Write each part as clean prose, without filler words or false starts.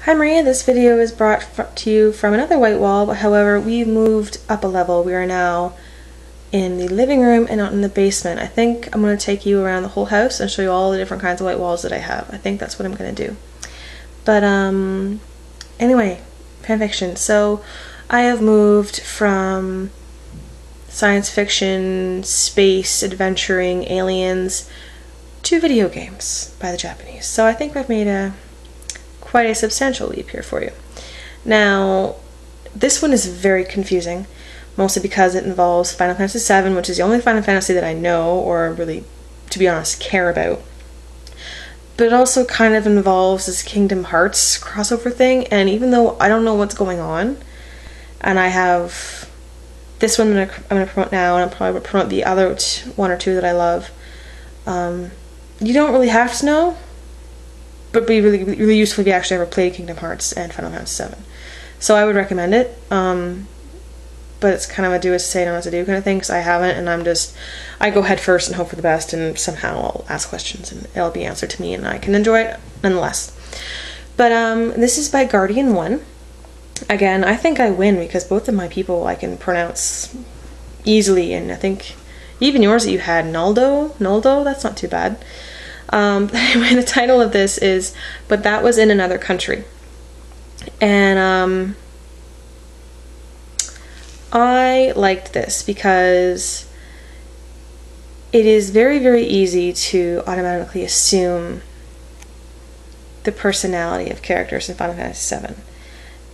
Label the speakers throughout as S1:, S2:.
S1: Hi Maria, this video is brought to you from another white wall, but however, we've moved up a level. We are now in the living room and not in the basement. I think I'm going to take you around the whole house and show you all the different kinds of white walls that I have. I think that's what I'm going to do. But anyway, fanfiction. So I have moved from science fiction, space, adventuring, aliens, to video games by the Japanese. So I think I've made quite a substantial leap here for you. Now, this one is very confusing, mostly because it involves Final Fantasy VII, which is the only Final Fantasy that I know, or really, to be honest, care about. But it also kind of involves this Kingdom Hearts crossover thing, and even though I don't know what's going on, and I have this one I'm going to promote now, and I'll probably promote the other one or two that I love, you don't really have to know, but it'd be really useful if you actually ever played Kingdom Hearts and Final Fantasy VII. So I would recommend it, but it's kind of a do as to say, not as to do kind of thing, because I haven't, and I go head first and hope for the best, and somehow I'll ask questions and it'll be answered to me and I can enjoy it nonetheless. But this is by Guardian 1. Again, I think I win because both of my people I can pronounce easily, and I think even yours that you had, Noldo, that's not too bad. Anyway, the title of this is But That Was in Another Country. And I liked this because it is very, very easy to automatically assume the personality of characters in Final Fantasy VII.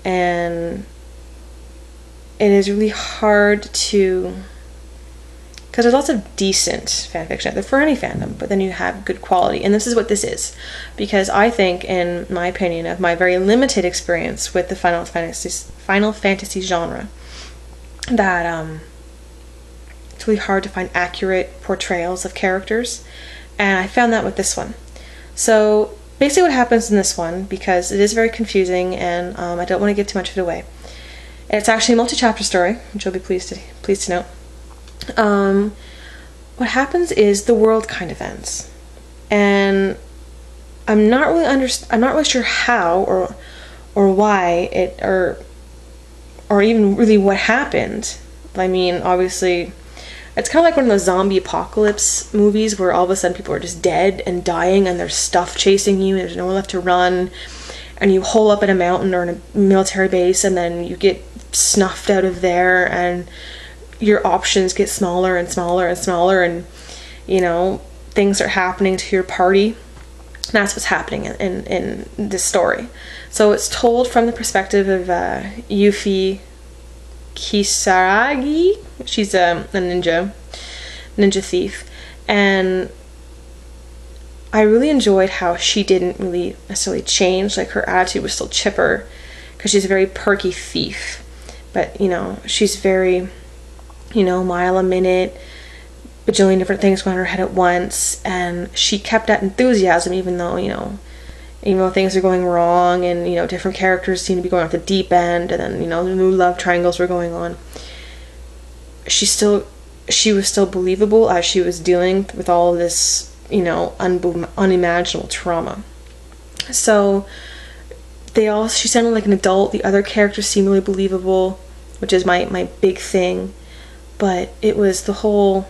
S1: And it is really hard to, because there's lots of decent fanfiction out there for any fandom, but then you have good quality, and this is what this is. Because I think, in my opinion, of my very limited experience with the Final Fantasy genre, that it's really hard to find accurate portrayals of characters, and I found that with this one. So basically what happens in this one, because it is very confusing, and I don't want to give too much of it away, it's actually a multi-chapter story, which you'll be pleased to know. What happens is the world kind of ends, and I'm not really sure how or why it or even really what happened. I mean, obviously, it's kind of like one of those zombie apocalypse movies where all of a sudden people are just dead and dying, and there's stuff chasing you, and there's nowhere left to run, and you hole up in a mountain or in a military base, and then you get snuffed out of there, and your options get smaller and smaller and smaller, and you know, things are happening to your party. And that's what's happening in this story. So it's told from the perspective of Yuffie Kisaragi. She's a ninja thief, and I really enjoyed how she didn't really necessarily change. Like, her attitude was still chipper because she's a very perky thief, but you know, she's very, you know, mile a minute, bajillion different things going on in her head at once, and she kept that enthusiasm even though things are going wrong, and you know, different characters seem to be going off the deep end, and then, you know, the new love triangles were going on. She was still believable as she was dealing with all of this, you know, unimaginable trauma. So she sounded like an adult. The other characters seemed really believable, which is my big thing. But it was the whole,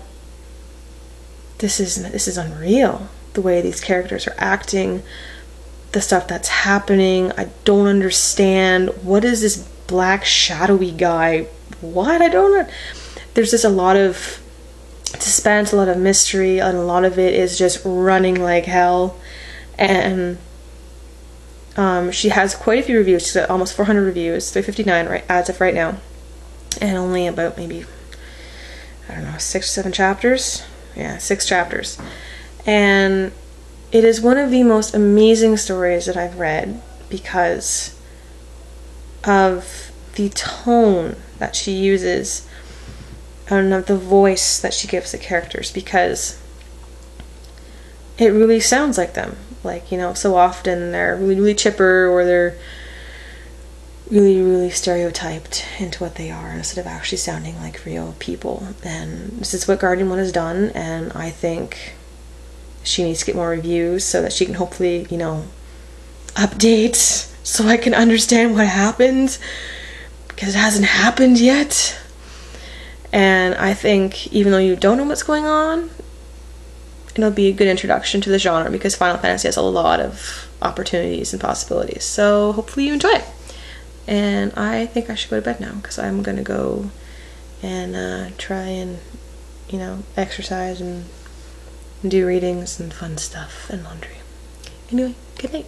S1: this is unreal, the way these characters are acting, the stuff that's happening. I don't understand. What is this black shadowy guy? What? I don't know. There's just a lot of suspense, a lot of mystery, and a lot of it is just running like hell. And she has quite a few reviews. She's got almost 400 reviews, 359 as of right now, and only about maybe, I don't know, 6 or 7 chapters? Yeah, 6 chapters. And it is one of the most amazing stories that I've read because of the tone that she uses and of the voice that she gives the characters, because it really sounds like them. Like, you know, so often they're really, really chipper, or they're really, really stereotyped into what they are instead of actually sounding like real people. And this is what Guardian 1 has done, and I think she needs to get more reviews so that she can hopefully, you know, update so I can understand what happened, because it hasn't happened yet. And I think even though you don't know what's going on, it'll be a good introduction to the genre, because Final Fantasy has a lot of opportunities and possibilities. So hopefully you enjoy it. And I think I should go to bed now, because I'm gonna go and try and, you know, exercise and do readings and fun stuff and laundry. Anyway, good night.